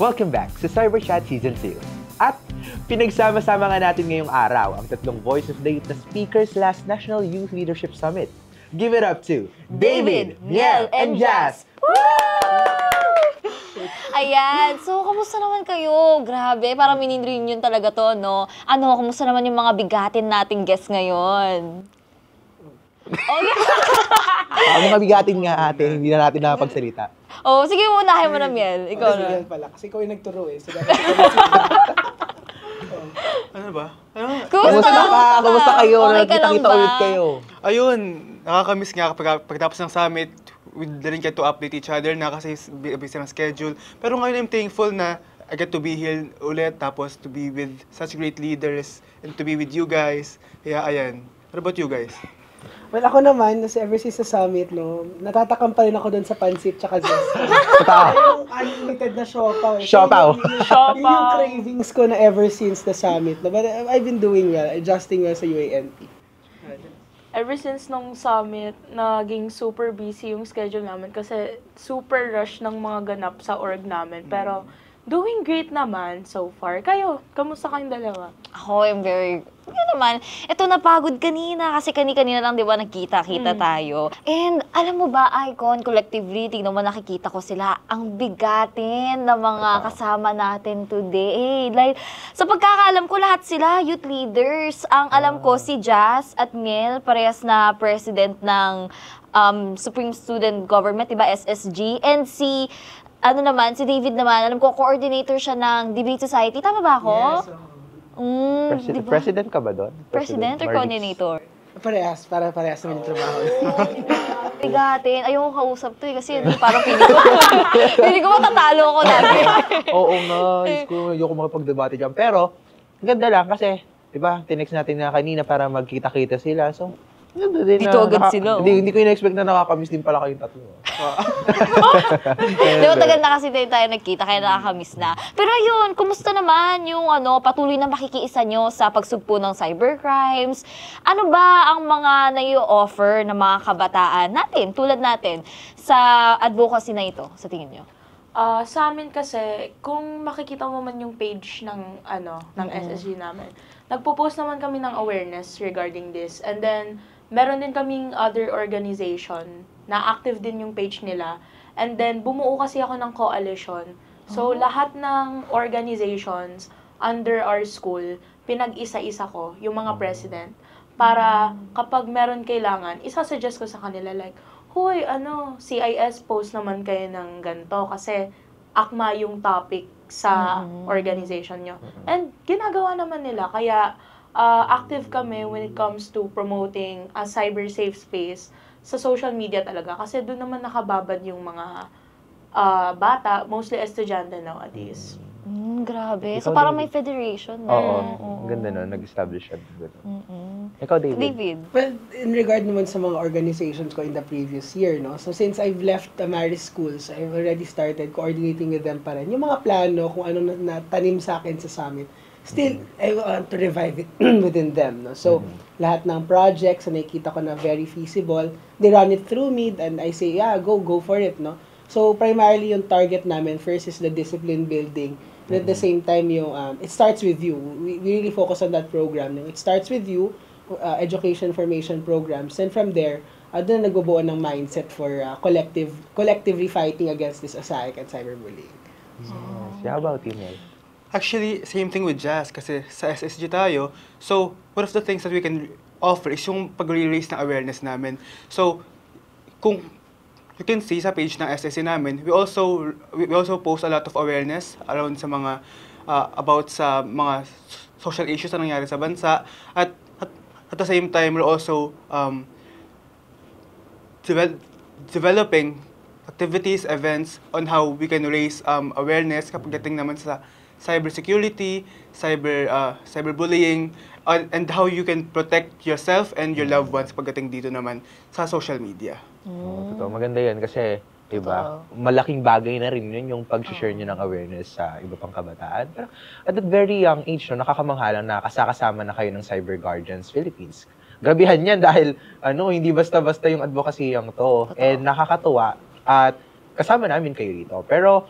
Welcome back sa Cyber Chat Season 2. At pinagsama-sama nga natin ngayong araw ang tatlong Voice of the Youth na speakers last National Youth Leadership Summit. Give it up to David, Miel, and Jazz! Ayan, so kamusta naman kayo? Grabe, parang mini-reunion talaga to, no? Ano, kamusta naman yung mga bigatin nating guests ngayon? Okay. Mga bigatin nga ate, hindi na natin nakapagsalita. Oh, sige, unahin mo na, Miel. Ikaw na. Miel pala, kasi ikaw yung nagturo eh. So, ano ba? Kumusta ka? Kumusta kayo? Okay ka lang Nakita-kita ba? ulit kayo. Ayun, nakakamiss nga pagkatapos ng summit, we didn't get to update each other na kasi busy ng schedule. Pero ngayon I'm thankful na I get to be here ulit, tapos to be with such great leaders, and to be with you guys. Kaya ayan. What about you guys? well, ako naman, ever since sa summit, no, natatakam pa rin ako doon sa pansit tsaka zest. Totoo. Yung unlimited na siopaw. Siopaw. Yun yung cravings ko na ever since the summit. No? But I've been doing well, adjusting well sa UANP. Ever since nung summit, naging super busy yung schedule namin kasi super rush ng mga ganap sa org namin. Pero doing great naman so far. Kayo, kamusta kayong dalawa? Ako, I'm very... Ano naman, ito napagod kanina kasi kanina lang, di ba, nagkita-kita tayo. And alam mo ba, Icon, collectively, tingnan mo, nakikita ko sila, ang bigatin ng mga kasama natin today. Like, sa pagkakaalam ko, lahat sila youth leaders. Ang alam ko, si Jazz at Miel, parehas na president ng Supreme Student Government, di ba, SSG. And si... Ano naman, si David naman, alam ko, coordinator siya ng Debate Society. Tama ba ako? Yes. Diba? President ka ba doon? President or Marlix? coordinator? Parehas naman yung trabaho. Bigatin. Ayoko kausap to eh, kasi parang feeling ko matatalo ako lagi. Oo nga, ayoko makipag-debate dyan. Pero, ganda lang kasi, di ba, tinext natin na kanina para magkita-kita sila. So, ganda din Dito agad sila, oh. Hindi ko in-expect na nakakamiss din pala kayong tatlo. Di ba, tagal na kasi tayo nagkita, kaya nakakamiss na. Pero yun, kumusta naman yung patuloy na makikiisa nyo sa pagsugpo ng cybercrimes? Ano ba ang mga nai-offer ng mga kabataan natin, tulad natin, sa advocacy na ito, sa tingin nyo? Sa amin kasi, kung makikita mo man yung page ng SSG namin, nagpo-post naman kami ng awareness regarding this. And then, meron din kaming other organization na active din yung page nila. And then, bumuo kasi ako ng coalition. So, lahat ng organizations under our school, pinag-isa-isa ko yung mga president. Para kapag meron kailangan, isa-suggest ko sa kanila like, Hoy, CIS post naman kayo ng ganito kasi akma yung topic sa organization nyo. And ginagawa naman nila. Kaya active kami when it comes to promoting a cyber safe space sa social media talaga. Kasi doon naman nakababad yung mga bata, mostly estudyante nowadays. Grabe. Ikaw, So, parang David? may federation. Oo. Ganda no, nag-establish siya. Ikaw, David? Well, in regard naman sa mga organizations ko in the previous year, no? So, since I've left the Maris schools, I've already started coordinating with them pa rin. Yung mga plano, kung ano natanim sa akin sa summit, still, I want to revive it within them, no? So, lahat ng projects na nakikita ko na very feasible, they run it through me, and I say, yeah, go for it, no? So, primarily, yung target namin, first is the discipline building. And at the same time, yung, it starts with you. We really focus on that program. It starts with you, education formation programs. And from there, doon na nagbubuo ng mindset for collectively fighting against this ASAIC and cyberbullying. How about you, Mel? Actually, same thing with Jazz kasi sa SSG tayo. So, one of the things that we can offer is yung pag-raise ng awareness namin. So, kung you can see sa page ng SSC namin, we also post a lot of awareness around sa mga about sa mga social issues na nangyari sa bansa, at the same time we're also developing activities, events on how we can raise awareness kapag dating naman sa cybersecurity, cyberbullying, and how you can protect yourself and your loved ones pagdating dito naman sa social media. Totoo, maganda yan kasi, diba, malaking bagay na rin yun yung pag-share nyo ng awareness sa iba pang kabataan. Pero at that very young age, no, nakakamanghalang na kasama na kayo ng Cyber Guardians Philippines. Grabihan yan dahil hindi basta-basta yung advocacy yung to. And nakakatuwa at kasama namin kayo dito. Pero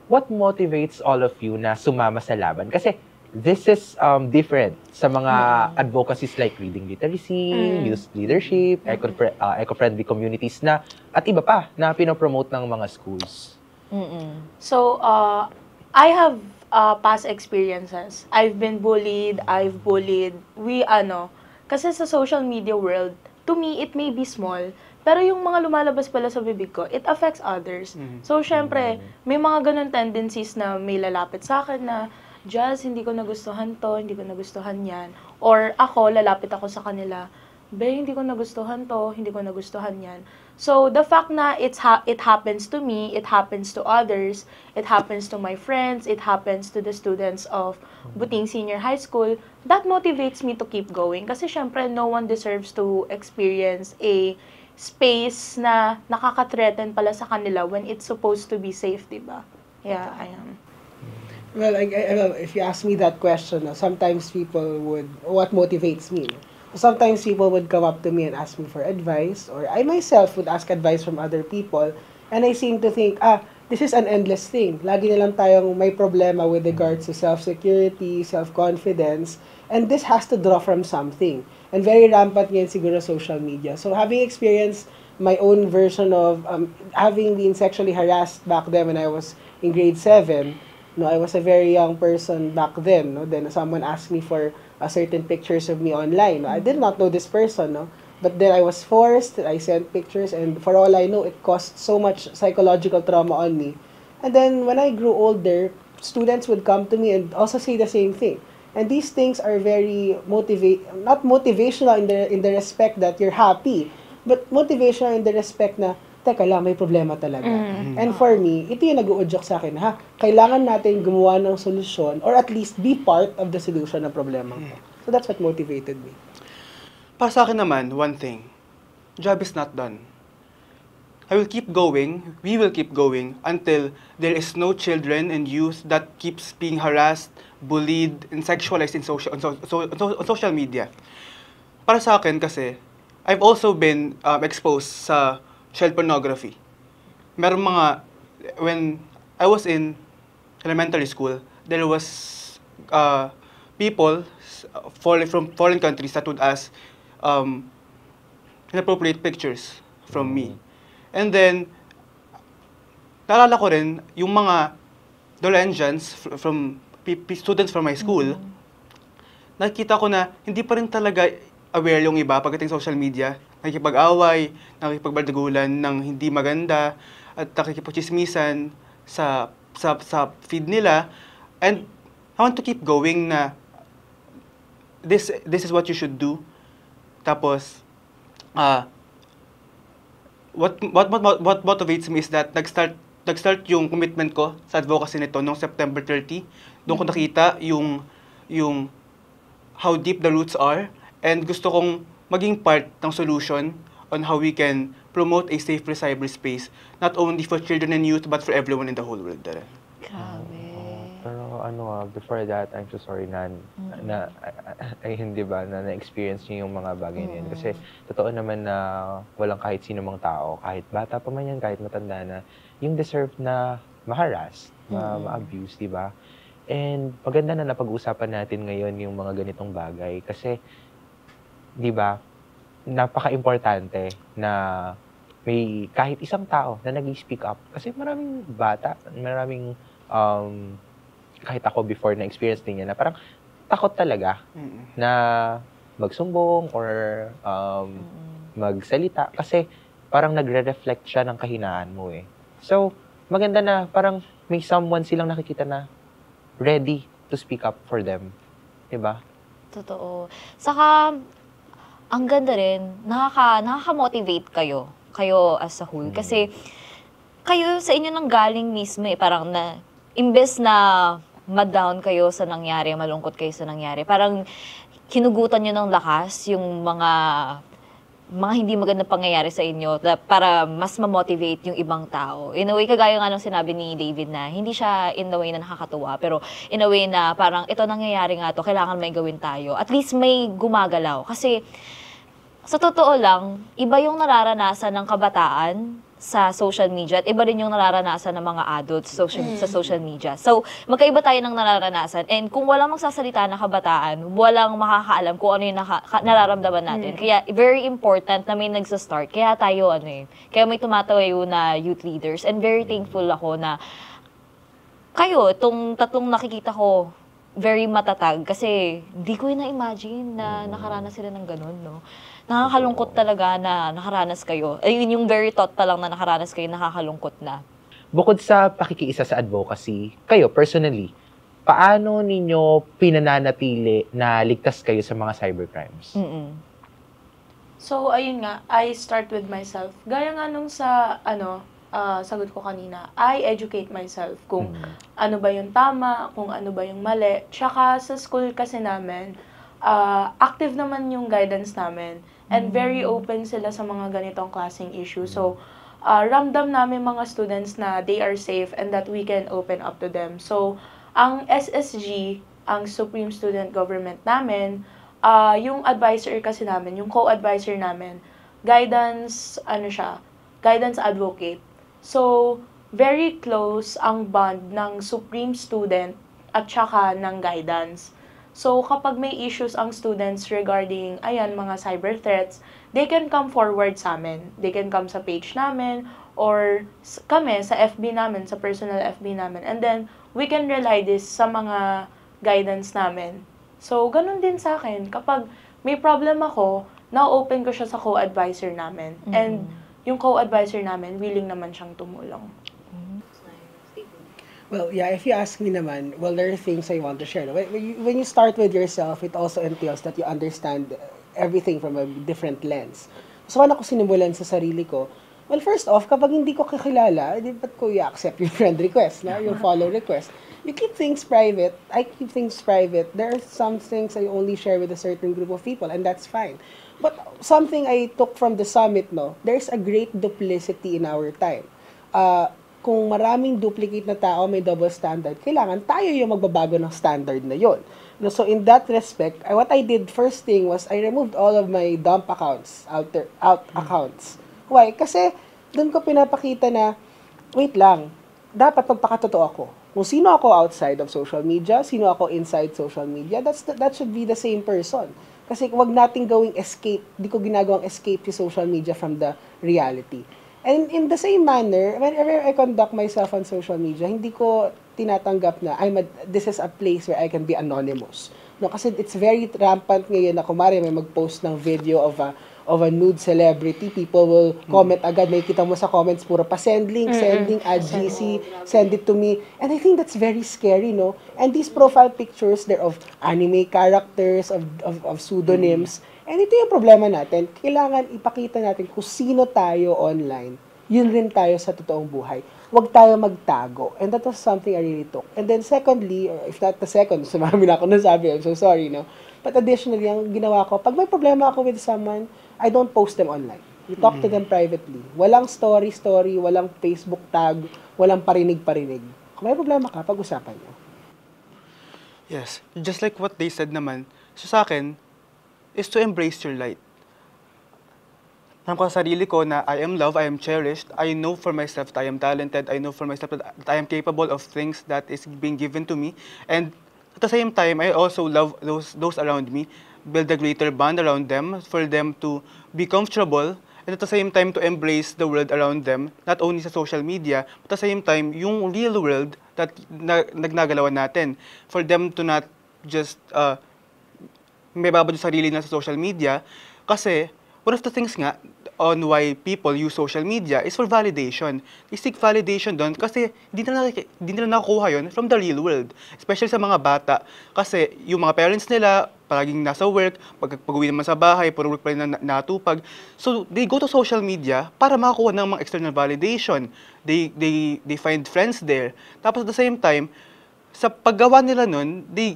what motivates all of you na sumama sa laban? Kasi this is different sa mga advocacies like reading literacy, youth leadership, eco-friendly communities na, at iba pa, na pinopromote ng mga schools. So, I have past experiences. I've been bullied, I've bullied. Kasi sa social media world, to me, it may be small, pero yung mga lumalabas pala sa bibig ko, it affects others. So, syempre, may mga ganun tendencies na may lalapit sa akin na, Jazz, hindi ko nagustuhan to, hindi ko nagustuhan yan. Or ako, lalapit ako sa kanila, Be, hindi ko nagustuhan to, hindi ko nagustuhan yan. So, the fact na it happens to me, it happens to others, it happens to my friends, it happens to the students of Buting Senior High School, that motivates me to keep going. Kasi syempre, no one deserves to experience a space na nakaka-threaten pala sa kanila when it's supposed to be safe, diba? Yeah, I am. Well, if you ask me that question, sometimes people would, what motivates me? Sometimes people would come up to me and ask me for advice, or I myself would ask advice from other people, and I seem to think, this is an endless thing. Lagi na lang tayong may problema with regards to self-security, self-confidence, and this has to draw from something. And very rampant ngayon siguro social media. So having experienced my own version of having been sexually harassed back then when I was in grade 7, I was a very young person back then. Then someone asked me for certain pictures of me online. I did not know this person, but then I was forced. I sent pictures, and for all I know, it caused so much psychological trauma on me. And then when I grew older, students would come to me and also say the same thing. And these things are very not motivational in the respect that you're happy, but motivational in the respect na teka lang, may problema talaga. And for me, ito yung nag-uudyok sa akin, kailangan natin gumawa ng solusyon or at least be part of the solution ng problema ko. So that's what motivated me. Para sa akin naman, one thing, job is not done. I will keep going, we will keep going until there is no children and youth that keeps being harassed, bullied, and sexualized in on social media. Para sa akin kasi, I've also been exposed sa child pornography. Meron when I was in elementary school, there was people from foreign countries that would ask inappropriate pictures from me. And then, naalala ko rin, yung mga Dolensians from students from my school, nakikita ko na hindi pa rin talaga aware yung iba pagdating social media. Nakikipag-away, nakikipagbaldagulan ng hindi maganda, at nakikipagchismisan sa feed nila. And I want to keep going na this is what you should do. Tapos, what motivates me is that nag-start yung commitment ko sa advocacy nito noong September 30. Doon ko nakita yung how deep the roots are, and gusto kong maging part ng solution on how we can promote a safer cyberspace, not only for children and youth, but for everyone in the whole world. Grabe. Pero before that, I'm so sorry na hindi ba, na na-experience niyo yung mga bagay na yun. Kasi totoo naman na walang kahit sino mang tao, kahit bata pa man yan, kahit matanda na, yung deserve na ma-harass, ma-abuse, di ba? And maganda na napag-usapan natin ngayon yung mga ganitong bagay. Kasi, di ba, napaka-importante na may kahit isang tao na nag-speak up. Kasi maraming bata, maraming, kahit ako before na-experience din yan, na parang takot talaga na magsumbong or magsalita. Kasi parang nagre-reflect siya ng kahinaan mo eh. So, maganda na parang may someone silang nakikita na ready to speak up for them. Diba? Totoo. Saka, ang ganda rin, nakaka-motivate kayo as a whole. Kasi, kayo sa inyo nang galing mismo parang na, imbes na ma-down kayo sa nangyari, malungkot kayo sa nangyari, parang kinugutan nyo ng lakas yung mga hindi magandang pangyayari sa inyo para mas ma-motivate yung ibang tao. In a way, kagaya nga nung sinabi ni David na hindi siya in the way na nakakatuwa, pero in a way na parang ito nangyayari nga to, kailangan may gawin tayo. At least may gumagalaw. Kasi sa totoo lang, iba yung nararanasan ng kabataan sa social media at iba rin yung nararanasan ng mga adults sa social media. So, magkaiba tayo ng nararanasan and kung walang magsasalita na kabataan, walang makakaalam kung ano yung nararamdaman natin. Kaya, very important na may nagsa-start. Kaya tayo, kaya may tumatayo na youth leaders and very thankful ako na kayo, itong tatlong nakikita ko, very matatag kasi di ko na-imagine na nakaranas sila ng ganun, no? Nakakalungkot talaga na nakaranas kayo. Ayun yung very thought pa lang na nakaranas kayo, nakakalungkot na. Bukod sa pakikiisa sa advocacy, kayo personally, paano ninyo pinananatili na ligtas kayo sa mga cybercrimes? So, ayun nga, I start with myself. Gaya nga nung sa, sagot ko kanina, I educate myself kung ano ba yung tama, kung ano ba yung mali. Tsaka sa school kasi namin, active naman yung guidance namin and very open sila sa mga ganitong klaseng issue. So, ramdam namin mga students na they are safe and that we can open up to them. So, ang SSG, ang Supreme Student Government namin, yung advisor kasi namin, yung co-advisor namin, guidance advocate. So, very close ang bond ng Supreme Student at saka ng guidance. So, kapag may issues ang students regarding, mga cyber threats, they can come forward sa amin. They can come sa page namin or kami sa FB namin, sa personal FB namin. And then, we can rely this sa mga guidance namin. So, ganun din sa akin. Kapag may problem ako, na-open ko siya sa co-advisor namin. And yung co-advisor namin, willing naman siyang tumulong. Well, yeah, if you ask me naman, well, there are things I want to share. When you start with yourself, it also entails that you understand everything from a different lens. So, paano ko sinimulan sa sarili ko? Well, first off, kapag hindi ko kakilala, di ba't ko i-accept yung friend request, yung follow request? You keep things private. I keep things private. There are some things I only share with a certain group of people, and that's fine. But something I took from the summit, there's a great duplicity in our time. Kung maraming duplicate na tao, may double standard, kailangan tayo yung magbabago ng standard na yon. So in that respect, what I did first thing was I removed all of my dump accounts, out accounts. Why? Kasi doon ko pinapakita na, wait lang, dapat magpakatotoo ako. Kung sino ako outside of social media, sino ako inside social media, that should be the same person. Kasi wag nating gawing escape, di ko ginagawang escape yung social media from the reality. And in the same manner, whenever I conduct myself on social media, hindi ko tinatanggap na this is a place where I can be anonymous. No, kasi it's very rampant ngayon na kumari may mag-post ng video of a nude celebrity, people will comment agad, makikita mo sa comments, puro pa send link, add GC, send it to me. And I think that's very scary, no? And these profile pictures, they're of anime characters, of pseudonyms. And ito yung problema natin. Kailangan ipakita natin kung sino tayo online. Yun rin tayo sa totoong buhay. Huwag tayo magtago. And that was something I really took. And then secondly, or if not the second, sumami na ako nasabi, I'm so sorry, no? But additionally, ang ginawa ko, pag may problema ako with someone, I don't post them online. You talk to them privately. Walang story, walang Facebook tag, walang parinig. Kung may problema ka, pag-usapan nyo. Yes. Just like what they said naman, so sa akin, is to embrace your light. Alam ko sa sarili ko na I am loved, I am cherished, I know for myself that I am talented, I know for myself that I am capable of things that is being given to me, and at the same time, I also love those around me, build a greater bond around them, for them to be comfortable, and at the same time, to embrace the world around them, not only sa social media, but at the same time, yung real world that nagnagalawan natin, for them to not just may babad yung sarili na sa social media. Kasi, one of the things nga on why people use social media is for validation. They seek validation doon kasi hindi nila nakukuha yun from the real world. Especially sa mga bata. Kasi yung mga parents nila, palaging nasa work, pag-uwi naman sa bahay, puro work pa rin natupag. So, they go to social media para makakuha ng mga external validation. They find friends there. Tapos at the same time, sa paggawa nila nun, they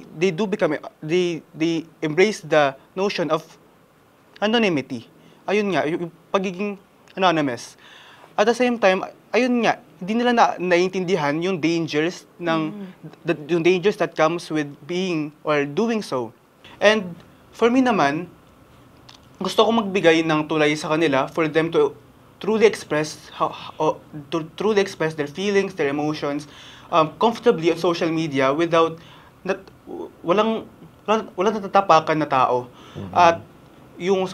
embrace the notion of anonymity. Ayun nga, yung pagiging anonymous. At the same time, ayun nga, hindi nila naiintindihan yung dangers yung dangers that comes with being or doing so. And for me naman, gusto ko magbigay ng tulay sa kanila for them to truly express to truly express their feelings, their emotions comfortably on social media without walang natatapakan na tao. At yung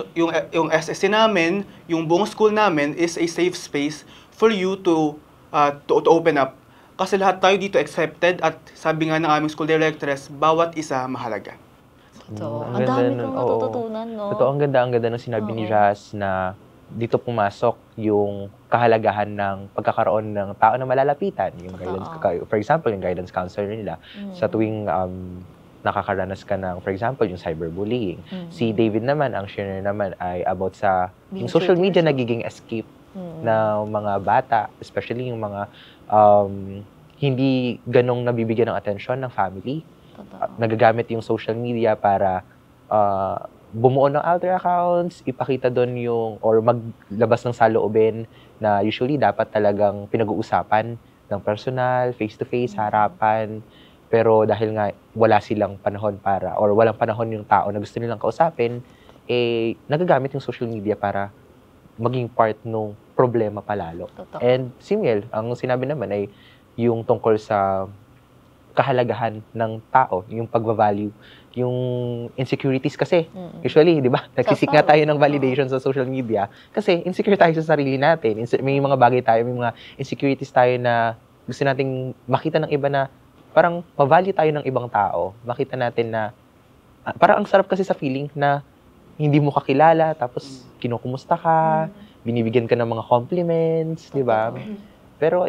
SSC namin, yung buong school namin is a safe space for you to open up. Kasi lahat tayo dito accepted at sabi nga ng aming school directress, bawat isa mahalaga. Totoo. Ang Ang dami ganda kong nun, oo. natututunan, no? Totoo, ang ganda ng sinabi ni Jazz na dito pumasok yung kahalagahan ng pagkakaroon ng tao na malalapitan. Yung guidance, for example, yung guidance counselor nila. Sa tuwing nakakaranas ka ng, for example, yung cyberbullying. Si David naman, ang share naman ay about sa yung social media nagiging escape ng mga bata, especially yung mga hindi ganong nabibigyan ng atensyon ng family. Nagagamit yung social media para bumuo ng alter accounts, ipakita doon yung, or maglabas ng saloobin na usually dapat talagang pinag-uusapan ng personal, face-to-face, harapan. Pero dahil nga wala silang panahon para, or walang panahon yung tao na gusto nilang kausapin, nagagamit yung social media para maging part ng problema palalo. Totoo. And si Miel, ang sinabi naman ay yung tungkol sa kahalagahan ng tao, yung pagbavalue, yung insecurities kasi. Usually, di ba? Nagsisik nga tayo ng validation sa social media kasi insecure tayo sa sarili natin. May mga bagay tayo, may mga insecurities tayo na gusto nating makita ng iba na parang ma-value tayo ng ibang tao. Makita natin na parang ang sarap kasi sa feeling na hindi mo kakilala, tapos kinukumusta ka, binibigyan ka ng mga compliments, di ba? Pero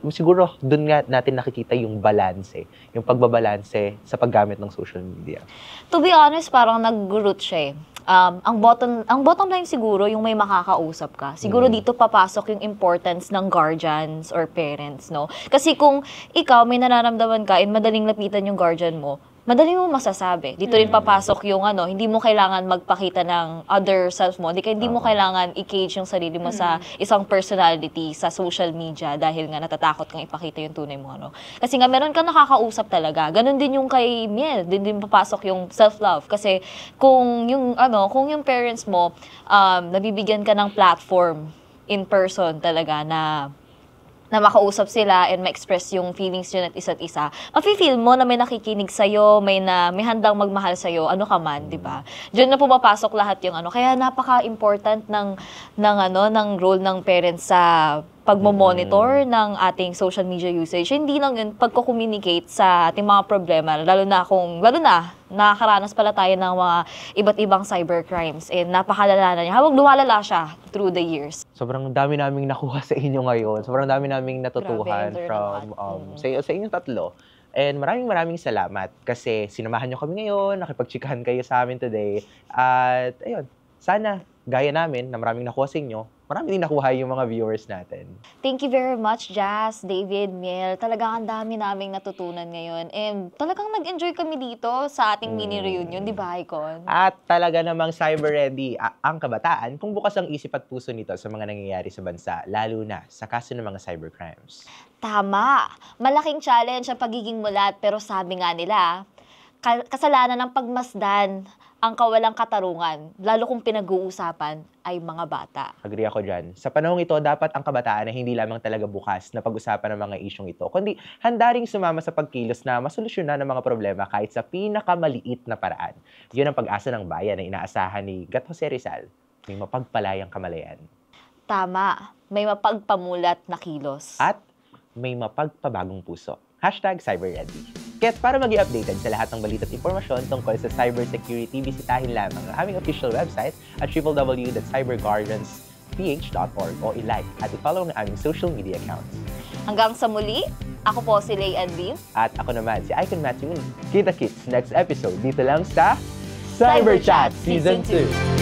siguro doon nga natin nakikita yung balance, yung pagbabalanse sa paggamit ng social media. To be honest, parang nag-root siya eh. Ang bottom line siguro, yung may makakausap ka. Siguro dito papasok yung importance ng guardians or parents, no? Kasi kung ikaw may nararamdaman ka and madaling lapitan yung guardian mo, madali mo masasabi. Dito rin papasok yung hindi mo kailangan magpakita ng other self mo. Hindi mo kailangan i-cage yung sarili mo sa isang personality sa social media dahil nga natatakot kang ipakita yung tunay mo. Kasi nga meron kang nakakausap talaga. Ganon din yung kay Miel. Din papasok yung self-love. Kasi kung yung parents mo, nabibigyan ka ng platform in person talaga na makausap sila and ma-express yung feelings yun at isa't isa, mafe-feel mo na may nakikinig sa'yo, may handang magmahal sa'yo, ano ka man, di ba? Diyan na pumapasok lahat yung kaya napaka-important ng role ng parents sa pagmo-monitor ng ating social media usage. Hindi lang yun, pagko-communicate sa ating mga problema, lalo na nakakaranas pala tayo ng mga iba't ibang cybercrimes. And napakalala na niya. Habang lumalala siya through the years. Sobrang dami naming nakuha sa inyo ngayon. Sobrang dami naming natutuhan sa inyong tatlo. And maraming salamat kasi sinamahan nyo kami ngayon, nakipagchikahan kayo sa amin today. At ayun, sana gaya namin na maraming nakuha sa inyo, marami din nakuha yung mga viewers natin. Thank you very much, Jazz, David, Miel. Talagang ang dami naming natutunan ngayon. And talagang nag-enjoy kami dito sa ating mini reunion, di ba, Icon? At talaga namang cyber ready ang kabataan kung bukas ang isip at puso nito sa mga nangyayari sa bansa, lalo na sa kaso ng mga cybercrimes. Tama. Malaking challenge ang pagiging mulat, pero sabi nga nila, kasalanan ng pagmasdan ang kawalang katarungan, lalo kung pinag-uusapan ay mga bata. Agree ako dyan. Sa panahong ito, dapat ang kabataan ay hindi lamang talaga bukas na pag-usapan ng mga isyong ito, kundi handa ring sumama sa pagkilos na masolusyonan ng mga problema kahit sa pinakamaliit na paraan. Yun ang pag-asa ng bayan na inaasahan ni Gat Jose Rizal, may mapagpalayang kamalayan. Tama. May mapagpamulat na kilos. At may mapagpabagong puso. #CyberReady. Kaya't para maging updated sa lahat ng balita at impormasyon tungkol sa cybersecurity, bisitahin lamang ang aming official website at www.cyberguardiansph.org o i-like at i-follow ang aming social media accounts. Hanggang sa muli, ako po si Lay Andy. At ako naman si Icon Matthew. Kita-kits next episode dito lang sa Cyber Chat Season 2.